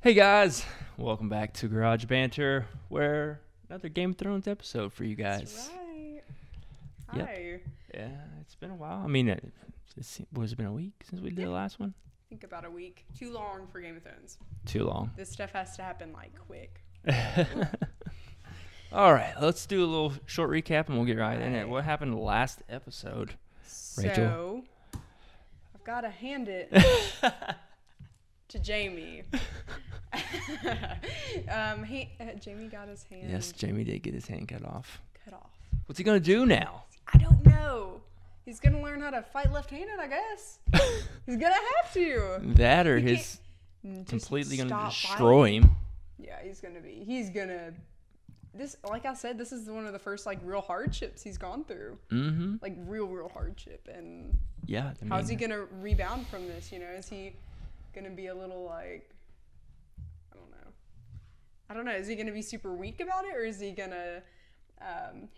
Hey guys, welcome back to GarageBanter, where another Game of Thrones episode for you guys. That's right. Yep. Hi. Yeah, it's been a while. I mean, it's been a week since we did the last one? I think about a week. Too long for Game of Thrones. Too long. This stuff has to happen like quick. All right, let's do a little short recap and we'll get right in it. What happened last episode, Rachel? So, I've got to hand it to Jamie. Jamie got his hand Yes, Jamie did get his hand cut off. cut off. What's he going to do now? I don't know. He's going to learn how to fight left-handed, I guess. He's going to have to. That or He his can't completely going to stop destroy fighting. him. Yeah, he's going to... This, like I said, this is one of the first like real hardships he's gone through. Mm-hmm. Like real hardship. And Yeah. how's he gonna rebound from this? You know, is he gonna be a little like, I don't know. Is he gonna be super weak about it, or is he gonna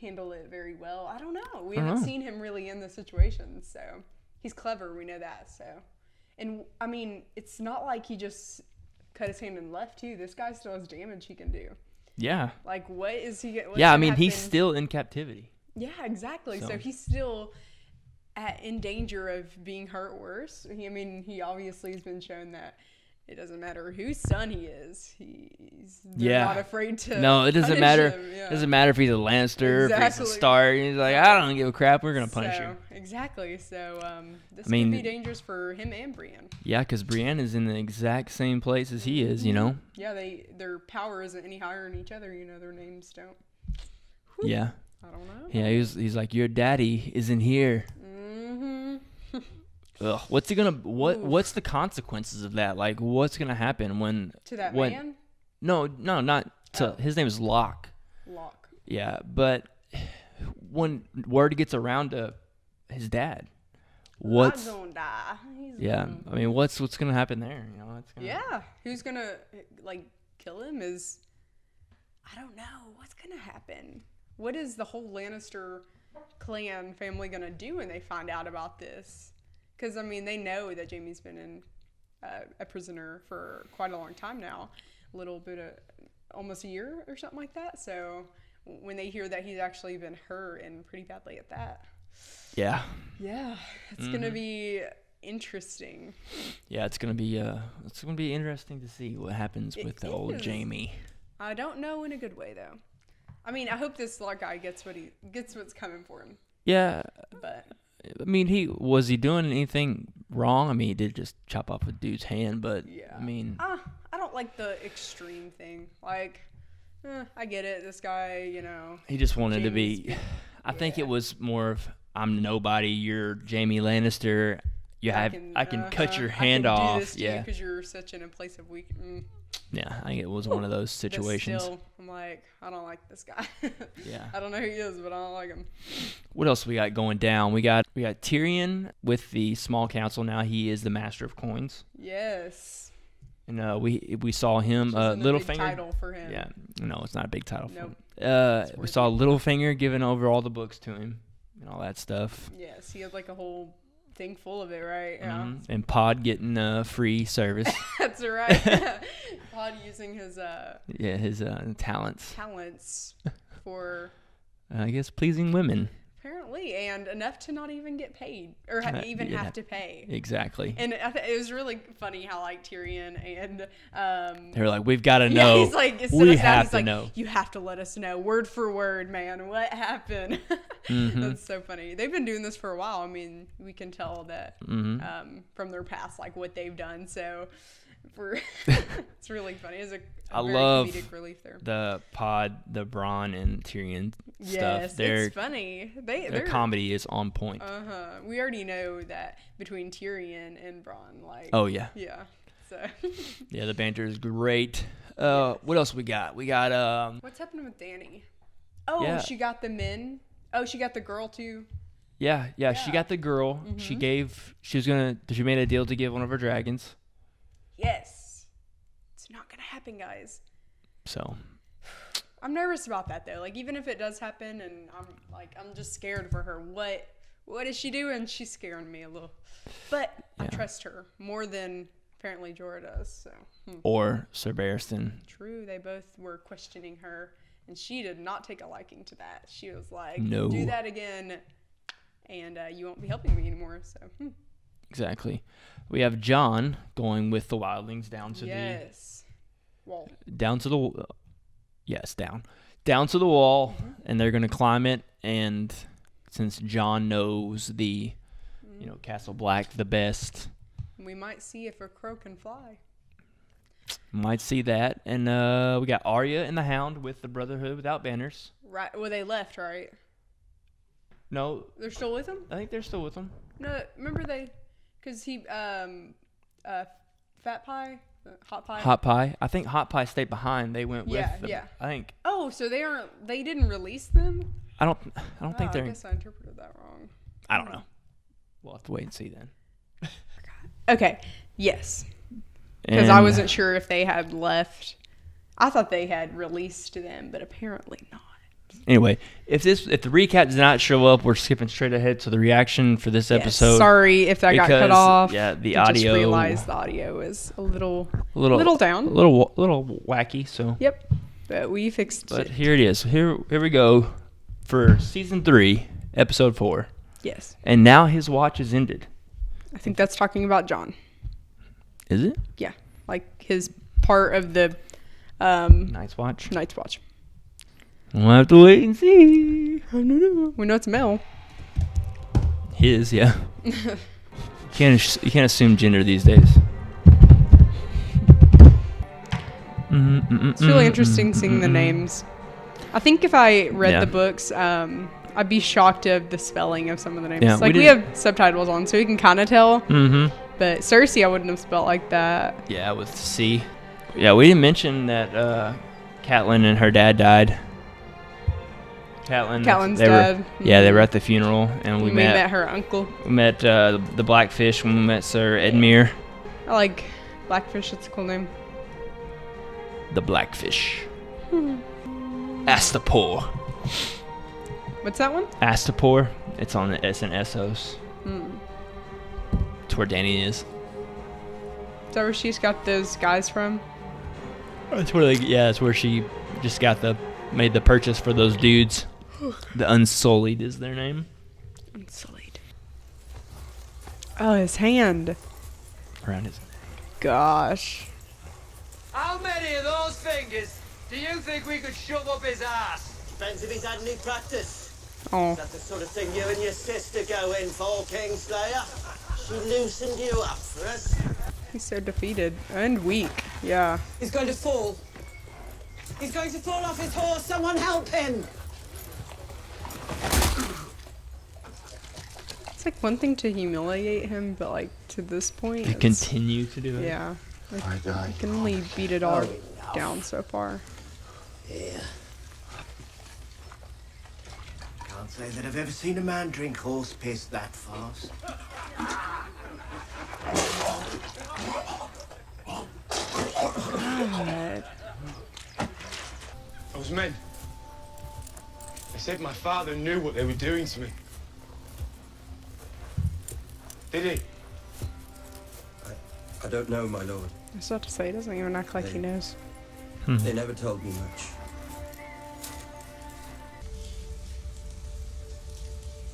handle it very well? I don't know. We haven't seen him really in this situation, so he's clever. We know that. So, and I mean, it's not like he just cut his hand and left too. This guy still has damage he can do. Yeah. Like, what is he? Yeah, I mean, he's still in captivity. Yeah, exactly. So he's still in danger of being hurt worse. He obviously has been shown that it doesn't matter whose son he is. They're not afraid to. No, it doesn't matter. Yeah. It doesn't matter if he's a Lannister, if he's a Stark. He's like, I don't give a crap. We're gonna punish you. Exactly. So this could be dangerous for him and Brienne. Yeah, because Brienne is in the exact same place as he is. You know. Yeah, their power isn't any higher than each other. You know, their names don't. Whew. Yeah. I don't know. Yeah, he's like, your daddy isn't here. Mm-hmm. Ugh, what's he gonna? What's the consequences of that? Like, what's gonna happen when? To that man? No, not to. His name is Locke. Locke. Yeah, but when word gets around to his dad, what's gonna die? I mean, what's gonna happen there? You know, who's gonna like kill him? I don't know. What's gonna happen? What is the whole Lannister clan family gonna do when they find out about this? Because I mean, they know that Jaime's been in a prisoner for quite a long time now, a little bit of almost a year or something like that. So when they hear that he's actually been hurt and pretty badly at that, yeah, it's gonna be interesting. Yeah, it's gonna be interesting to see what happens with the old Jaime. I don't know in a good way though. I mean, I hope this Locke guy gets what's coming for him. Yeah, but I mean, was he doing anything wrong? I mean, he did just chop off a dude's hand, but yeah. I mean, I don't like the extreme thing. Like, I get it. This guy, you know, he just wanted to be. I think it was more of, I'm nobody. You're Jaime Lannister. I can cut your hand off. Do this to you because you're such in a place of weak. Yeah, I think it was one of those situations. But still, I'm like, I don't like this guy. Yeah. I don't know who he is, but I don't like him. What else we got going down? We got Tyrion with the small council now. He is the master of coins. Yes. And we saw him Littlefinger. Big title for him. Yeah. No, it's not a big title nope. for him. We saw Littlefinger giving over all the books to him and all that stuff. Yes, he had like a whole thing full of it, right? Yeah. Mm-hmm. And Pod getting free service. That's right. Pod using his his talents for I guess pleasing women. Apparently, and enough to not even get paid or even have to pay. Exactly. And it was really funny how like Tyrion and they were like, we've got to know. Yeah, he's like, we have to know. You have to let us know word for word, man. What happened? Mm-hmm. That's so funny. They've been doing this for a while. I mean, we can tell that from their past, like what they've done. So it's really funny. It's a very love comedic relief there. The Pod, the Bronn and Tyrion stuff. Yes, it's funny. Their comedy is on point. We already know that between Tyrion and Bronn, like. Oh yeah. Yeah. So. Yeah, the banter is great. What else we got? We got What's happening with Dany? Oh, yeah. She got the men. Oh, she got the girl too. Yeah. She got the girl. Mm-hmm. She made a deal to give one of her dragons. Yes. It's not gonna happen, guys. So. I'm nervous about that though. Like even if it does happen, and I'm just scared for her. What is she doing? She's scaring me a little. But I trust her more than apparently Jorah does. So. Or Sir Barristan. True, they both were questioning her, and she did not take a liking to that. She was like, No. do that again, and you won't be helping me anymore. So. Exactly. We have Jon going with the wildlings down to the wall. Down to the down to the wall, and they're going to climb it. And since Jon knows the Castle Black the best, we might see if a crow can fly. Might see that. And we got Arya and the Hound with the Brotherhood without banners. Right. Well, they left, right? No. They're still with him? I think they're still with him. No, remember because he, Fat Pie? Hot Pie? Hot Pie. I think Hot Pie stayed behind. They went with them. Yeah. I think. Oh, so they didn't release them? I don't think they're. I guess I interpreted that wrong. I don't know. We'll have to wait and see then. Okay. Yes. Because I wasn't sure if they had left. I thought they had released them, but apparently not. Anyway, if the recap does not show up, we're skipping straight ahead to the reaction for this episode. Sorry if that got cut off. Yeah, the I audio. Just realized the audio is a little down, a little wacky. So. Yep, but we fixed it. But here it is. Here we go for season 3, episode 4. Yes. And now his watch is ended. I think that's talking about Jon. Is it? Yeah, like his part of the Night's Watch. Night's Watch. We'll have to wait and see. I don't know. We know it's male. His, yeah. You can't assume gender these days. It's really interesting seeing the names. I think if I read the books, I'd be shocked of the spelling of some of the names. Yeah, we have subtitles on, so we can kind of tell. Mm-hmm. But Cersei, I wouldn't have spelled like that. Yeah, with C. Yeah, we didn't mention that Catelyn and her dad died. Catelyn's dad. They were at the funeral, and we met her uncle. We met the Blackfish when we met Sir Edmure. I like Blackfish. That's a cool name. The Blackfish. Astapor. What's that one? Astapor. It's on the S and Essos. It's where Dany is. Is that where she's got those guys from? That's where that's where she just made the purchase for those dudes. The Unsullied is their name. Unsullied. Oh, his hand. Around his neck. Gosh. How many of those fingers do you think we could shove up his ass? Depends if he's had any practice. Oh. Is that the sort of thing you and your sister go in for, Kingslayer? She loosened you up for us. He's so defeated and weak. Yeah. He's going to fall. He's going to fall off his horse. Someone help him. It's like one thing to humiliate him, but like to this point, To continue to do it. Yeah. Like, I can only beat it all down so far. Yeah. Can't say that I've ever seen a man drink horse piss that fast. God. Those men. They said my father knew what they were doing to me. Did he? I don't know, my lord. I was about to say, he doesn't even act like he knows. They never told me much.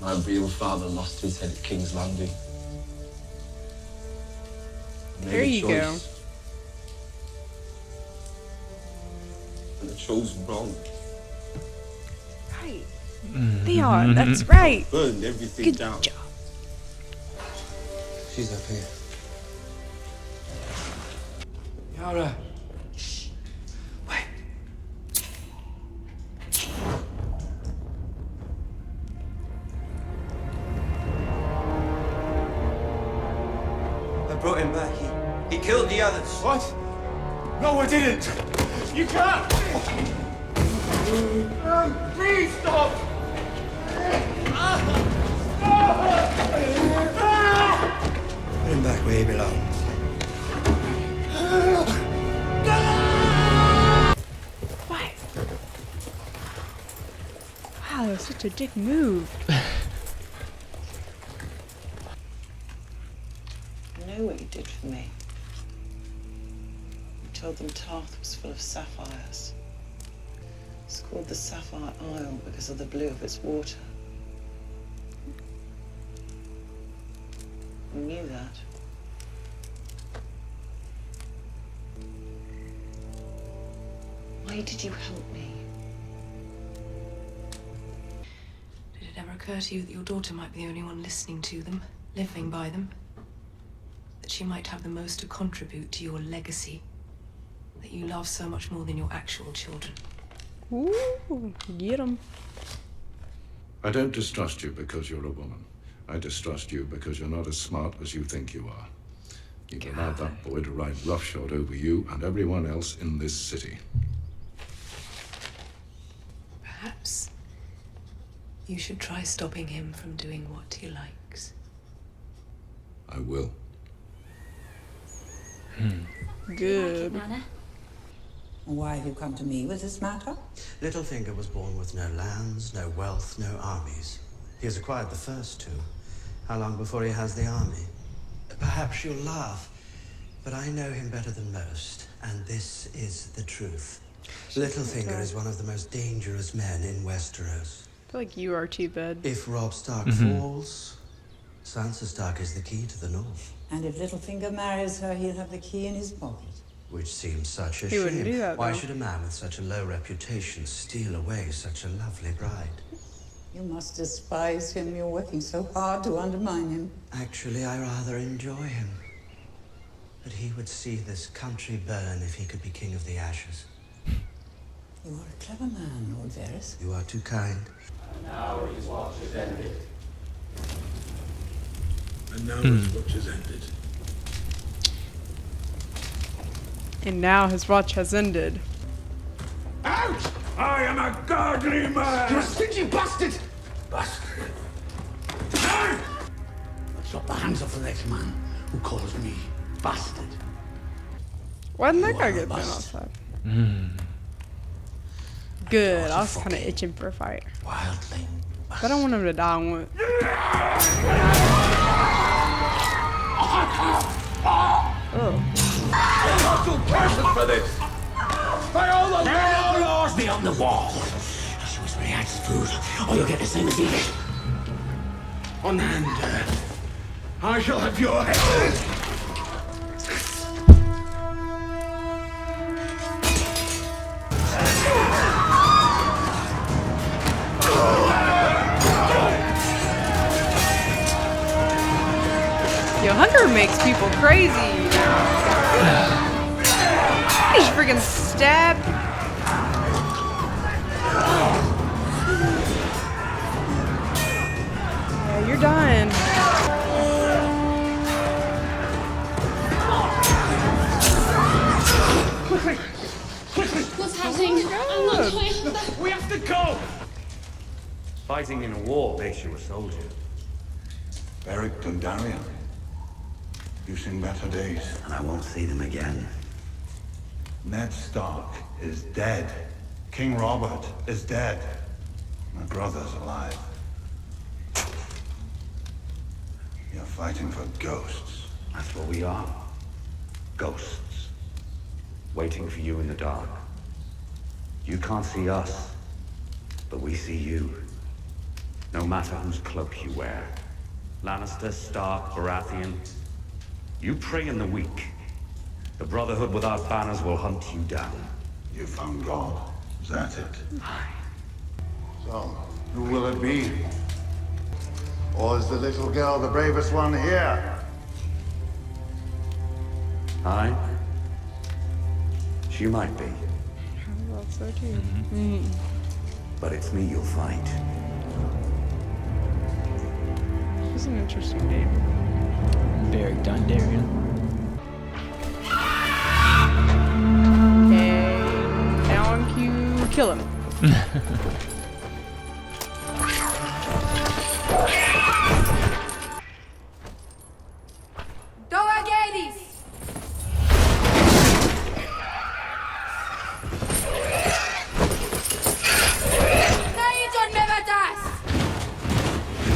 My real father lost his head at King's Landing. There you go. And I chose wrong. Right. Theon, that's right. Burned everything Good down. job. She's up here. Yara. Wait. I brought him back. He killed the others. What? No, I didn't. You can't. Please stop. Put him back where he belongs. What? Wow, that was such a dick move. I know what you did for me. told them Tarth was full of sapphires. It's called the Sapphire Isle because of the blue of its water. You knew that. Why did you help me? Did it ever occur to you that your daughter might be the only one listening to them, living by them? That she might have the most to contribute to your legacy? That you love so much more than your actual children? Ooh, get 'em. I don't distrust you because you're a woman. I distrust you because you're not as smart as you think you are. You've allowed that boy to ride roughshod over you and everyone else in this city. Perhaps you should try stopping him from doing what he likes. I will. Good. Why have you come to me with this matter? Littlefinger was born with no lands, no wealth, no armies. He has acquired the first two. How long before he has the army? Perhaps you'll laugh, but I know him better than most, and this is the truth. Littlefinger is one of the most dangerous men in Westeros. I feel like you are too, bud. If Robb Stark falls, Sansa Stark is the key to the north. And if Littlefinger marries her, he'll have the key in his pocket. Which seems such a He wouldn't shame. do that, Why though. should a man with such a low reputation steal away such a lovely bride? You must despise him. You're working so hard to undermine him. Actually, I rather enjoy him. But he would see this country burn if he could be king of the ashes. You are a clever man, Lord Varys. You are too kind. Now his watch is ended. And now his watch is ended. And now his watch has ended. Out! I am a godly man! You stingy bastard! Bastard. Chop the hands off the next man who calls me bastard. Why didn't that guy get thrown outside? Good. I was kind of itching for a fight. Wildling. But I don't want him to die once. Oh. I'm not too careful for this! By all the Laws beyond the wall. She was reacts food, or you'll get the same as he did. On hand, I shall have your head! Yo, hunger makes people crazy. Just freaking stab. Yeah, you're dying. What's happening? I'm not doing. We have to go! Fighting in a war makes you a soldier. Beric Dondarrion. You've seen better days. And I won't see them again. Ned Stark is dead. King Robert is dead. My brother's alive. You're fighting for ghosts. That's what we are. Ghosts. Waiting for you in the dark. You can't see us, but we see you. No matter whose cloak you wear. Lannister, Stark, Baratheon. You prey in the weak. The Brotherhood without banners will hunt you down. You found God. Is that it? So, who will it be? Or is the little girl the bravest one here? Aye. She might be. I thought so too. But it's me you'll fight. This is an interesting name. Beric Dondarrion. Okay, now on cue, kill him.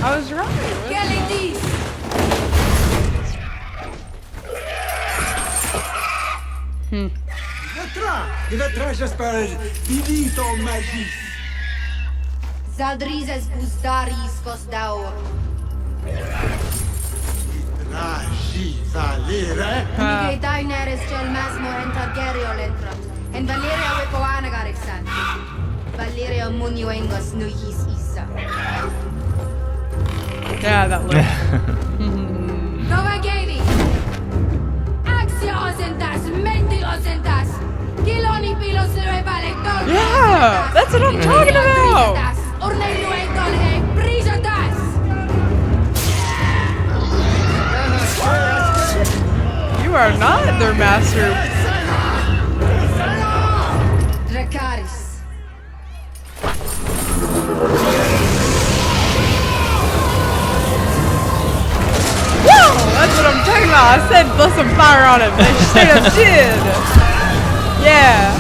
I was right. Tra! Divetrages per divito magis! Zaldrizes buzdaris cosdaur. Ragi valere? Mige daineres gel masmo entargerio lentrat. En Valeria wepoana garexan. Valeria munuengos nuhis isa. Yeah, that look. Nova Gaby. Axios entas, mentigos entas. Kiloni pilos revalector. Yeah, that's what I'm talking about. You are not their master. Dracaris. Woo! That's what I'm talking about. I said put some fire on it. They straight up did. Yeah.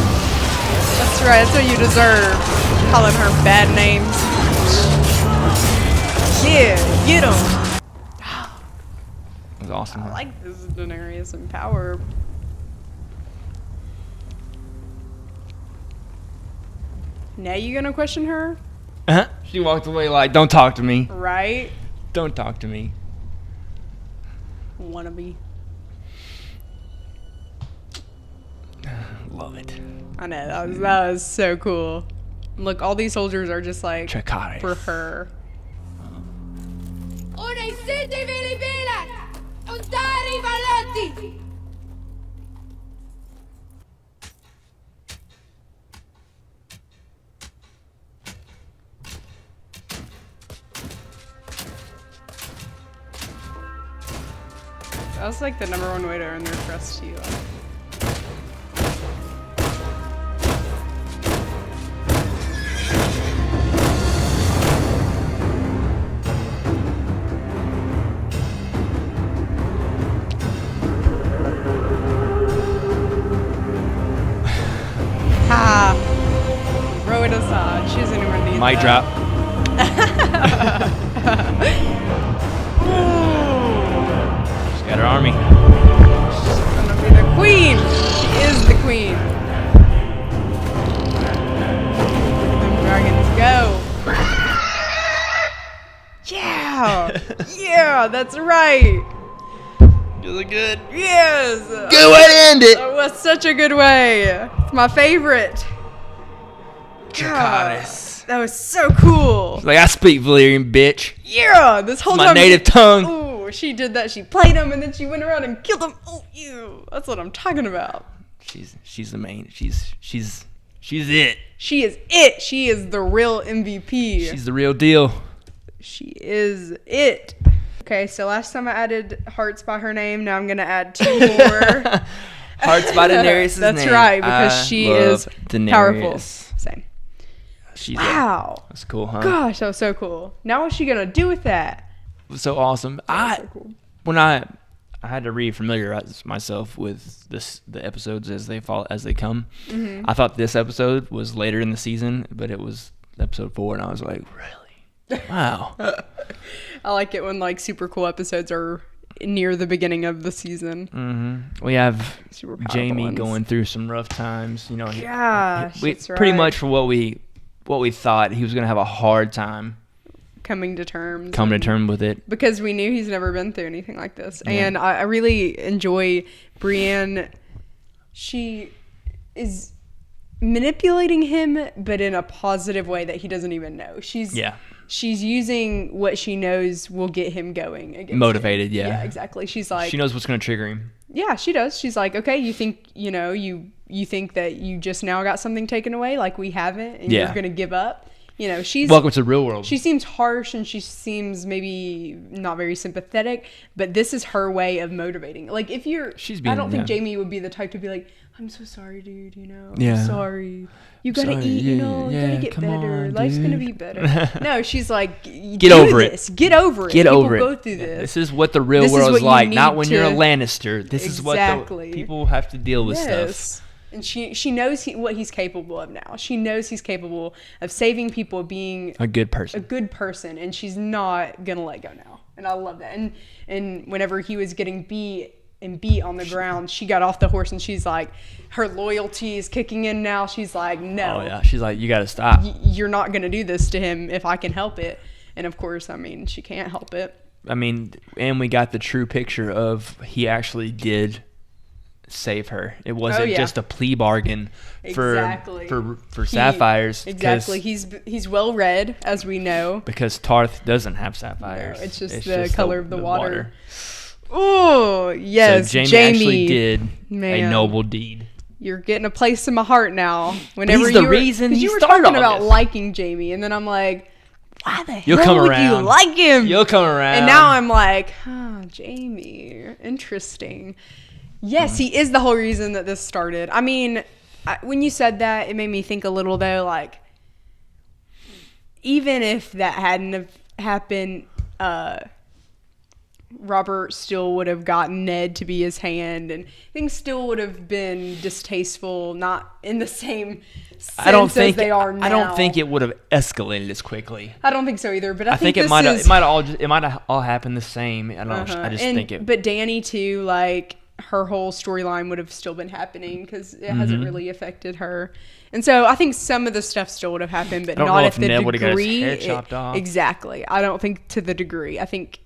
That's right. That's what you deserve. Calling her bad names. Yeah, get him. It was awesome. I like this Daenerys in power. Now you gonna question her? She walked away like, don't talk to me. Right? Don't talk to me. Wannabe. Love it. I know, that was so cool. Look, all these soldiers are just like Dracarys. for her. Une sete vilibila. Untari valotti. That was like the #1 way to earn their trust to you. Ha! Throw it aside. She doesn't even need Mic that. drop. She's got her army. She's gonna be the queen. She is the queen. Them dragons go. Yeah. Yeah, that's right. Really good. Yes. Good way to end it. That was such a good way. It's my favorite. Dracarys. That was so cool. Like, I speak Valyrian, bitch. Yeah, this whole It's my time. native tongue. Ooh, she did that. She played him, and then she went around and killed him. Oh, ew. That's what I'm talking about. She's the main. She's it. She is it. She is the real MVP. She's the real deal. She is it. Okay, so last time I added hearts by her name. Now I'm gonna add 2 more. Hearts by Daenerys' That's name. right, because she is Daenerys. powerful. Same. She's Wow. That's cool, huh? Gosh, that was so cool. Now what's she gonna do with that? It was so awesome. So cool. When I had to re-familiarize myself with the episodes as they come. Mhm. I thought this episode was later in the season, but it was episode 4, and I was like, really? Wow. I like it when like super cool episodes are near the beginning of the season. Mm-hmm. We have Super powerful Jamie ones. going through some rough times. You know, Gosh, that's pretty right. much for what we thought he was gonna have a hard time coming to terms with it, because we knew he's never been through anything like this. Yeah. And I really enjoy Brienne. She is manipulating him, but in a positive way that he doesn't even know. She's using what she knows will get him going against motivated. him. Yeah, Yeah, exactly. She's like, she knows what's gonna trigger him. Yeah, she does. She's like, okay, you think, you think that you just now got something taken away, like we haven't, and you're going to give up. You know, she's... Welcome to the real world. She seems harsh, and she seems maybe not very sympathetic, but this is her way of motivating. Like, if you're... I don't think Jamie would be the type to be like, I'm so sorry, dude, I'm sorry. You gotta eat, you gotta get better. Life's gonna be better. No, she's like, get over it. Get over it. Get over it. People go through this. This is what the real world is like. Not when you're a Lannister. This is what the people have to deal with stuff. And she knows what he's capable of now. She knows he's capable of saving people, being a good person. And she's not gonna let go now. And I love that. And whenever he was getting beat and beat on the ground, she got off the horse and she's like, her loyalty is kicking in now. She's like, no. Oh, yeah. She's like, you got to stop. You're not going to do this to him if I can help it. And, of course, I mean, she can't help it. I mean, and we got the true picture of he actually did save her. It wasn't just a plea bargain for sapphires. Exactly. He's well read, as we know. Because Tarth doesn't have sapphires. No, it's just the color of the water. Oh, yes. So Jamie actually did a noble deed. You're getting a place in my heart now. Whenever he's the reason you were started talking about this. liking Jamie, and then I'm like, why the You'll hell come would around. you like him? You'll come around. And now I'm like, Jamie, interesting. Yes, he is the whole reason that this started. I mean, when you said that, it made me think a little, though, like, even if that hadn't have happened, Robert still would have gotten Ned to be his hand, and things still would have been distasteful, not in the same sense as they are now. I don't think it would have escalated as quickly. I don't think so either, but I think it might have all happened the same. I just think it. But Dany too, like, her whole storyline would have still been happening because it hasn't really affected her. And so I think some of the stuff still would have happened, but not at the degree. Head chopped off. Exactly. I don't think to the degree. I think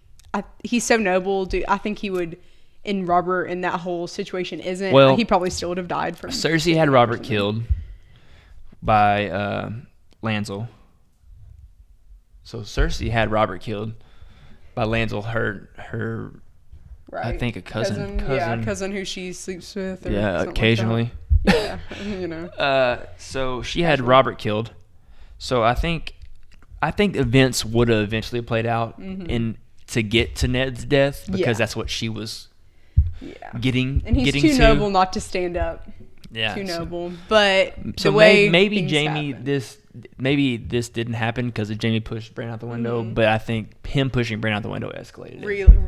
he's so noble. I think he would, in Robert, in that whole situation isn't. Well, he probably still would have died from. Cersei had Robert killed by Lancel. So Cersei had Robert killed by Lancel, her right. I think a cousin. Yeah, cousin who she sleeps with. Or occasionally. Like that. So she had Robert killed. So I think events would have eventually played out in to get to Ned's death because that's what she was getting. And he's too noble not to stand up. Yeah, too noble. But so the way maybe Jamie this didn't happen because Jamie pushed Bran out the window, but I think him pushing Bran out the window escalated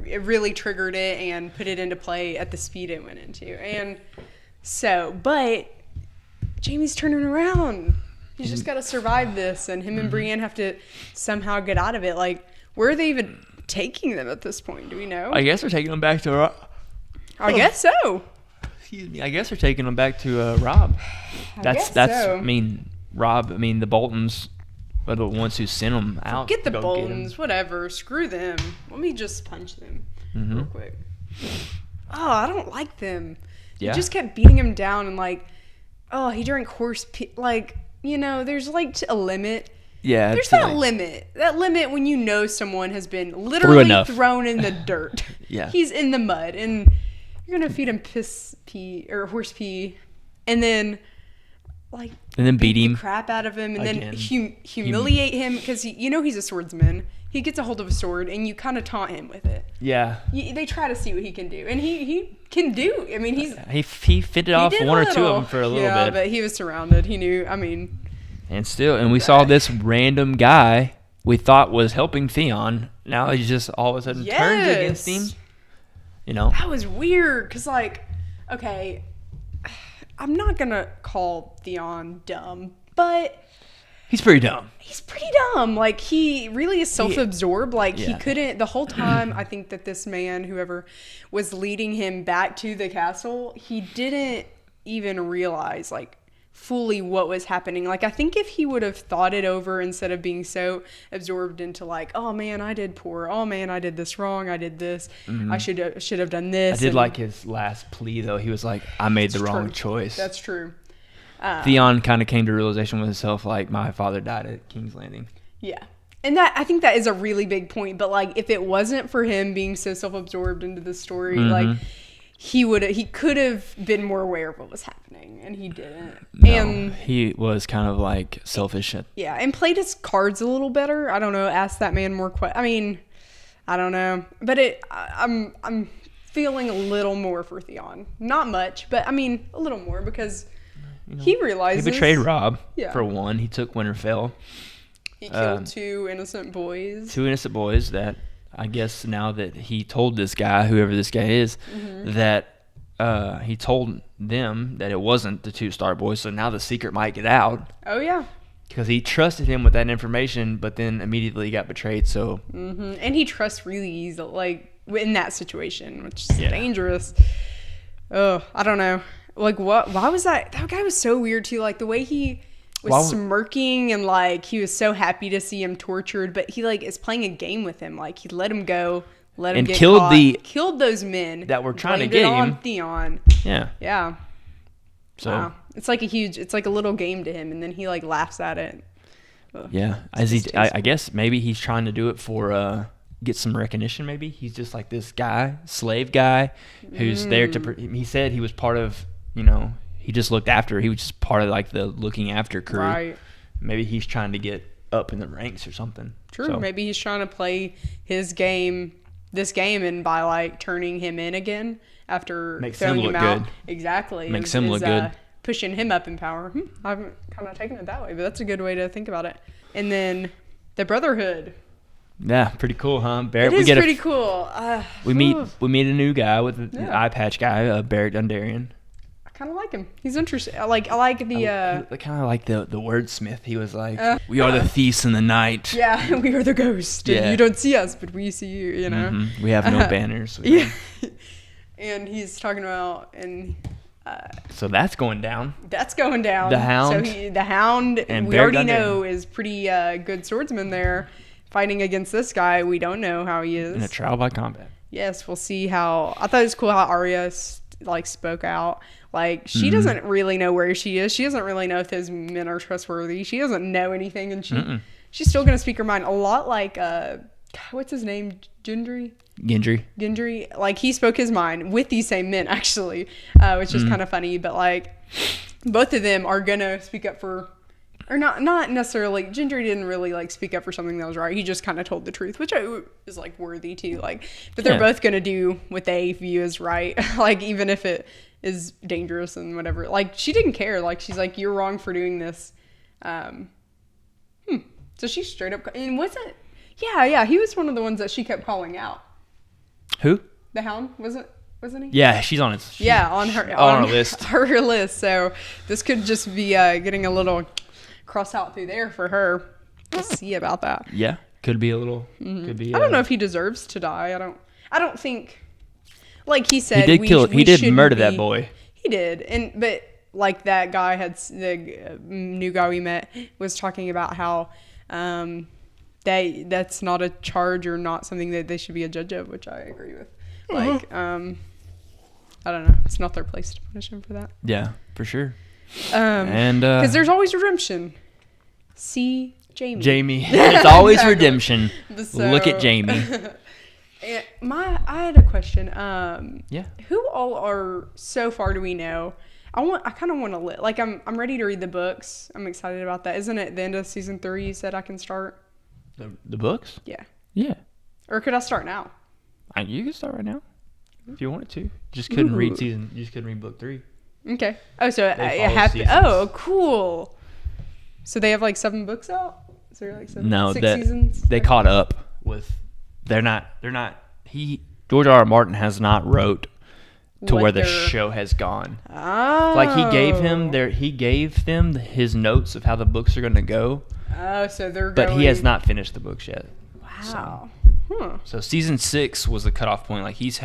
it really triggered it and put it into play at the speed it went into. And so, but Jamie's turning around. He's just got to survive this, and him and Brienne have to somehow get out of it. Like, where are they even taking them at this point? Do we know? I guess they're taking them back to I guess so. Excuse me. I guess they're taking them back to Rob. That's so. I mean, Rob. I mean, the Boltons are the ones who sent them out. Get the Boltons, whatever. Screw them. Let me just punch them real quick. Oh, I don't like them. Yeah. He just kept beating him down and like, oh, he drank horse pee. Like, you know, there's like a limit. Yeah. There's that limit. That limit when you know someone has been literally thrown in the dirt. Yeah. He's in the mud and you're going to feed him piss pee or horse pee and then like beat him the crap out of him and then humiliate him because he's a swordsman. He gets a hold of a sword and you kind of taunt him with it. Yeah. They try to see what he can do and he can do. I mean, he fitted off one or two of them for a little bit. Yeah, but he was surrounded. He knew. I mean, and we saw this random guy we thought was helping Theon. Now he just all of a sudden turns against him. You know, that was weird because, like, okay, I'm not gonna call Theon dumb, but he's pretty dumb. He's pretty dumb. Like, he really is self-absorbed. He couldn't, the whole time, I think that this man, whoever was leading him back to the castle, he didn't even realize, like, fully what was happening. Like, I think if he would have thought it over instead of being so absorbed into, like, oh, man, I did poor. Oh, man, I did this wrong. I did this. I should have done this. I did like his last plea, though. He was like, I made the wrong choice. That's true. Theon kind of came to realization with himself, like, my father died at King's Landing. Yeah. And I think that is a really big point. But, like, if it wasn't for him being so self-absorbed into the story, like, he could have been more aware of what was happening, and he didn't. No, and he was kind of, like, selfish. Yeah, and played his cards a little better. I don't know. Asked that man more questions. I mean, I don't know. But I'm feeling a little more for Theon. Not much, but, I mean, a little more because... he realizes... He betrayed Robb, for one. He took Winterfell. He killed two innocent boys. Two innocent boys that, I guess now that he told this guy, whoever this guy is, that he told them that it wasn't the two Stark boys, so now the secret might get out. Oh, yeah. Because he trusted him with that information, but then immediately got betrayed, so... And he trusts really easily. Like, in that situation, which is dangerous. Oh, I don't know. Like, what? Why was that? That guy was so weird too. Like the way he was smirking and like he was so happy to see him tortured, but he like is playing a game with him. Like he let him go, let him get caught, killed those men that were trying to get him on Theon. Yeah. So wow. It's like a little game to him, and then he like laughs at it. Ugh. Yeah, I guess maybe he's trying to do it for get some recognition. Maybe he's just like this slave guy, who's there to. He said he was part of. He just looked after. He was just part of like the looking after crew. Right. Maybe he's trying to get up in the ranks or something. True. So. Maybe he's trying to play this game, and by like turning him in again after throwing him out. Good. Exactly. Makes him look good. Pushing him up in power. I haven't kind of taken it that way, but that's a good way to think about it. And then the Brotherhood. Yeah, pretty cool, huh? Barrett, it is pretty cool. We meet a new guy with an eye patch guy, Barrett Dondarrion. I kind of like him. He's interesting. I like the. I kind of like the wordsmith. He was like, "We are the thieves in the night." Yeah, we are the ghosts. Yeah. You don't see us, but we see you. You know. Mm-hmm. We have no banners. Yeah. And he's talking about so that's going down. That's going down. The Hound. So the Hound, and we already know is pretty good swordsman there, fighting against this guy. We don't know how he is. In a trial by combat. Yes, we'll see how. I thought it was cool how Arya spoke out. Like she doesn't really know where she is. She doesn't really know if those men are trustworthy. She doesn't know anything, and she's still gonna speak her mind. A lot like what's his name, Gendry. Like he spoke his mind with these same men actually, which is kind of funny. But like both of them are gonna speak up for, or not necessarily. Gendry didn't really like speak up for something that was right. He just kind of told the truth, which is like worthy too. Like, but they're both gonna do what they view as right. Like even if it is dangerous and whatever. Like she didn't care. Like she's like, you're wrong for doing this. So she straight up, and wasn't. Yeah. He was one of the ones that she kept calling out. Who? The Hound, wasn't he? Yeah, she's on it. On her list. Her list. So this could just be getting a little cross out through there for her. We'll see about that. Yeah, could be a little. Could be. I don't know if he deserves to die. I don't think. Like he said, he did murder that boy. He did, but like that guy the new guy we met was talking about how that's not a charge or not something that they should be a judge of, which I agree with. Like I don't know, it's not their place to punish him for that. Yeah, for sure. And because there's always redemption. See Jamie. It's always redemption. Look at Jamie. I had a question. Yeah. Who all are, so far do we know? I kind of want to like I'm ready to read the books. I'm excited about that. Isn't it the end of season 3 you said I can start? The books? Yeah. Yeah. Or could I start now? You can start right now if you wanted to. Just couldn't read book 3. Okay. Oh, so I have to. Oh, cool. So they have like 7 books out? Is there like 6 seasons? They caught up with. They're not. George R.R. Martin has not wrote to where the show has gone. Oh. Like he gave them his notes of how the books are going to go. Oh, so they're But he has not finished the books yet. Wow. So season 6 was the cutoff point. Like he's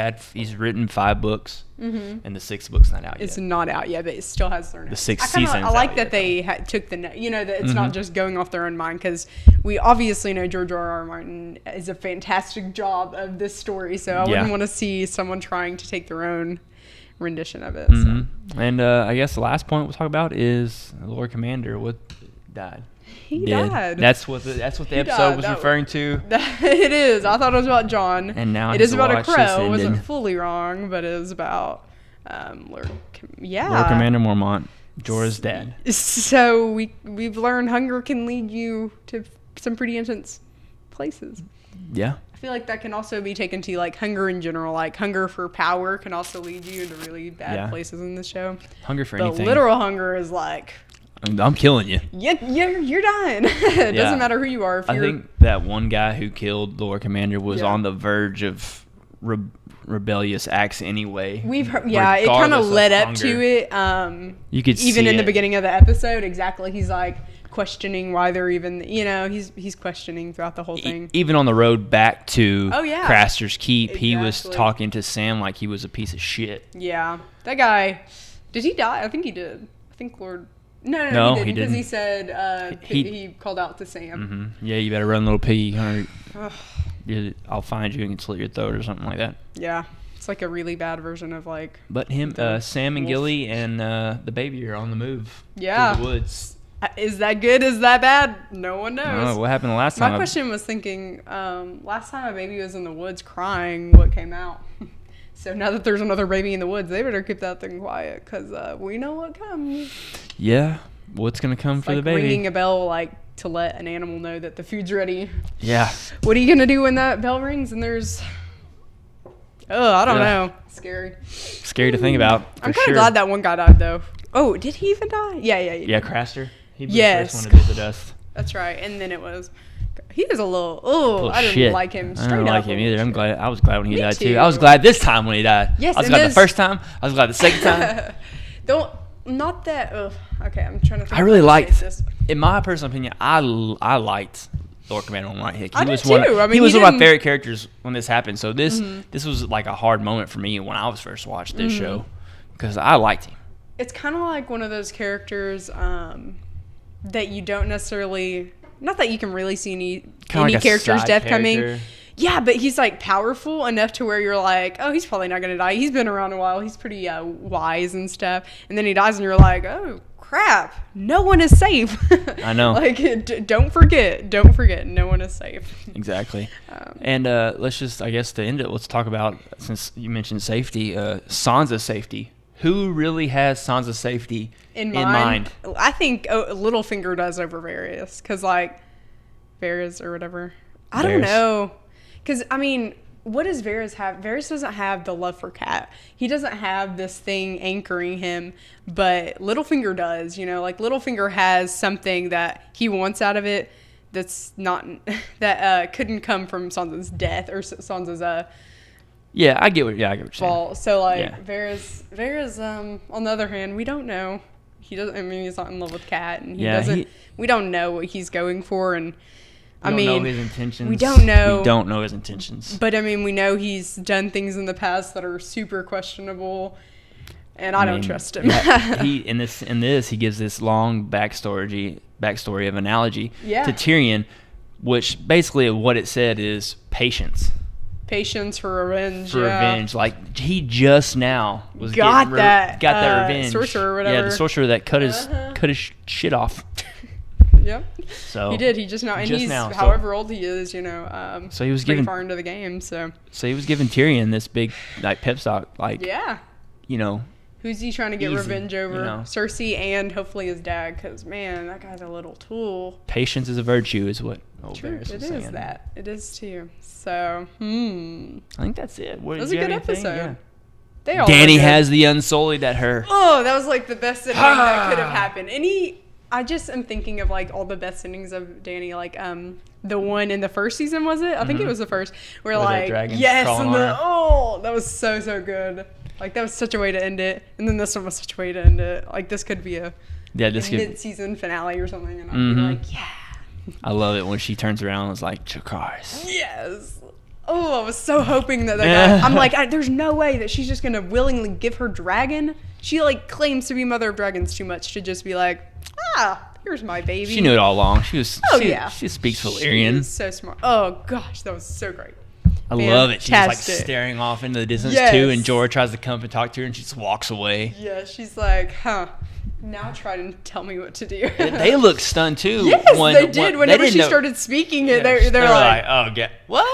written 5 books, and the 6th book's not out yet. It's not out yet, but it still has their notes. The 6th season. I like that they took the note. That it's not just going off their own mind, because we obviously know George R.R. Martin is a fantastic job of this story. So I wouldn't want to see someone trying to take their own rendition of it. So. And I guess the last point we'll talk about is Lord Commander died. He died. That's what the episode was referring to. It is. I thought it was about Jon. And now it is about a crow. It wasn't fully wrong, but it was about Lord Commander Mormont, Jorah's dad. So we've learned hunger can lead you to some pretty intense places. Yeah. I feel like that can also be taken to like hunger in general. Like hunger for power can also lead you into really bad places in the show. Hunger for anything. Literal hunger is like, I'm killing you. You're dying. It doesn't matter who you are. I think that one guy who killed Lord Commander was on the verge of rebellious acts anyway. We've heard, it kind of led up to it. You could even in the beginning of the episode. Exactly. He's like questioning why they're even, he's questioning throughout the whole thing. Even on the road back to yeah. Craster's Keep, Exactly. he was talking to Sam like he was a piece of shit. Yeah. That guy, did he die? I think he did. I think Lord... No, he he didn't. Because didn't. he said he called out to Sam. Yeah, you better run, little pea. I'll find you and slit your throat or something like that. Yeah. It's like a really bad version of like... But Sam and Gilly and the baby are on the move. Yeah. Through the woods. Is that good? Is that bad? No one knows. I don't know what happened the last time. My question was thinking, last time a baby was in the woods crying, what came out? So now that there's another baby in the woods, they better keep that thing quiet because we know what comes. Yeah. What's going to come for the baby? Ringing a bell to let an animal know that the food's ready. Yeah. What are you going to do when that bell rings and there's... Oh, I don't know. Scary. Scary to think about. I'm kind of glad that one guy died, though. Oh, did he even die? Yeah. Yeah, Craster. He was the first one to visit us. That's right. And then it was... He was a little... Oh, I didn't shit. like him. Straight I up. didn't like him either. I was glad when he died, too. too. I was glad this time when he died. Yes, I was glad the first time. I was glad the second time. Not that... Ugh. Okay, I'm trying to think. I really liked... This. In my personal opinion, I liked Lord Commander Whitehick. I did too. He was one of my favorite characters when this happened. So this was like a hard moment for me when I was first watched this show because I liked him. It's kind of like one of those characters that you don't necessarily... Not that you can really see any character's death coming. Yeah, but he's like powerful enough to where you're like, oh, he's probably not going to die. He's been around a while. He's pretty wise and stuff. And then he dies and you're like, oh, crap. No one is safe. I know. Don't forget. No one is safe. Exactly. And let's just, I guess to end it, let's talk about, since you mentioned safety, Sansa's safety. Who really has Sansa's safety in mind? I think Littlefinger does over Varys. Because, Varys or whatever. I don't know. Because, what does Varys have? Varys doesn't have the love for Cat. He doesn't have this thing anchoring him. But Littlefinger does. Littlefinger has something that he wants out of it that's not... that couldn't come from Sansa's death or Sansa's... Yeah, I get what you're saying. So Varys, on the other hand, we don't know. He doesn't. He's not in love with Kat, and he doesn't. We don't know what he's going for, and we don't know his intentions. We don't know. We don't know his intentions. But we know he's done things in the past that are super questionable, and I don't trust him. He in this he gives this long backstory of analogy to Tyrion, which basically what it said is patience. Patience for revenge. Like he just now got that revenge. Sorcerer or whatever. Yeah, the sorcerer that cut his shit off. Yep. So he did. He just now, and he's however old he is, So he was pretty far into the game. So he was giving Tyrion this big pep talk, Who's he trying to get revenge over? Cersei and hopefully his dad, because man, that guy's a little tool. Patience is a virtue, is what Varys was saying. That. It is too. So, I think that's it. That was a good episode. Yeah. They all Danny has the Unsullied at her. Oh, that was the best ending that could have happened. I just am thinking of all the best endings of Danny, the one in the first season, was it? I think it was the first, where yes, and that was so good. That was such a way to end it, and then this one was such a way to end it. This could be a mid-season finale or something, and I'd be yeah. I love it when she turns around and is like, Chakars. Yes. Oh, I was so hoping that guy. I'm there's no way that she's just gonna willingly give her dragon. She claims to be mother of dragons too much to just be here's my baby. She knew it all along. She speaks Valyrian. She's so smart. Oh gosh, that was so great. I love it. She's staring off into the distance too, and Jorah tries to come and talk to her, and she just walks away. Yeah, she's like, now try to tell me what to do. They look stunned too. Yes, they did. Whenever she started speaking it, they're like, oh, what?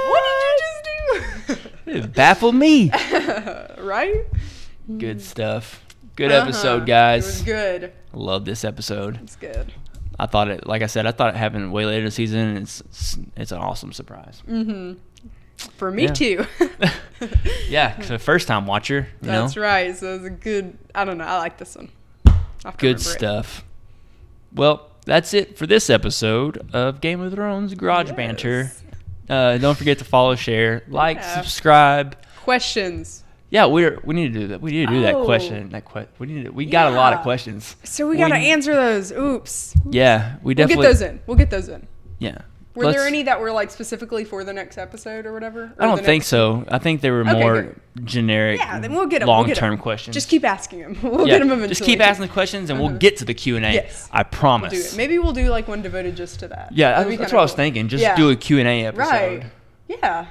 What did you just do? It baffled me. Right? Good stuff. Good episode, guys. It was good. I love this episode. It's good. I thought it happened way later in the season. It's an awesome surprise. For me too. Yeah, because a first time watcher. That's right. So it was a good. I don't know. I like this one. Good stuff. Well, that's it for this episode of Game of Thrones Garage Banter. Don't forget to follow, share, subscribe. Questions. Yeah, we need to do that. We need to do that question. We got a lot of questions. So we got to answer those. Oops. Yeah, we definitely. We'll get those in. Yeah. Were there any that were like specifically for the next episode or whatever? I don't think so. I think they were more generic. Yeah, then we'll get them. Long-term questions. Just keep asking them. We'll get them eventually. Just keep asking the questions, and we'll get to the Q&A. Yes. I promise. We'll do it. Maybe we'll do like one devoted just to that. Yeah, that's what I was thinking. Just do a Q&A episode. Right. Yeah.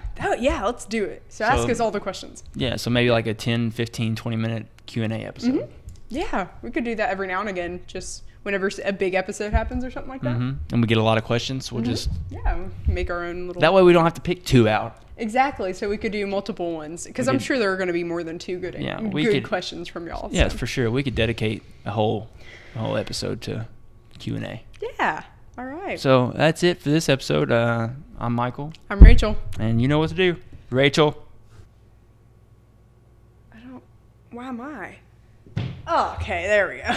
Let's do it. So ask us all the questions. Yeah, so maybe like a 10, 15, 20-minute Q&A episode. Mm-hmm. Yeah, we could do that every now and again, just whenever a big episode happens or something like that. Mm-hmm. And we get a lot of questions. We'll just... Yeah, make our own little... That way we don't have to pick 2 out. Exactly, so we could do multiple ones. Because I'm sure there are going to be more than 2 good questions from y'all. Yeah, for sure. We could dedicate a whole episode to Q&A. Yeah, all right. So that's it for this episode. I'm Michael. I'm Rachel. And you know what to do. Rachel. Why am I? Oh, okay, there we go.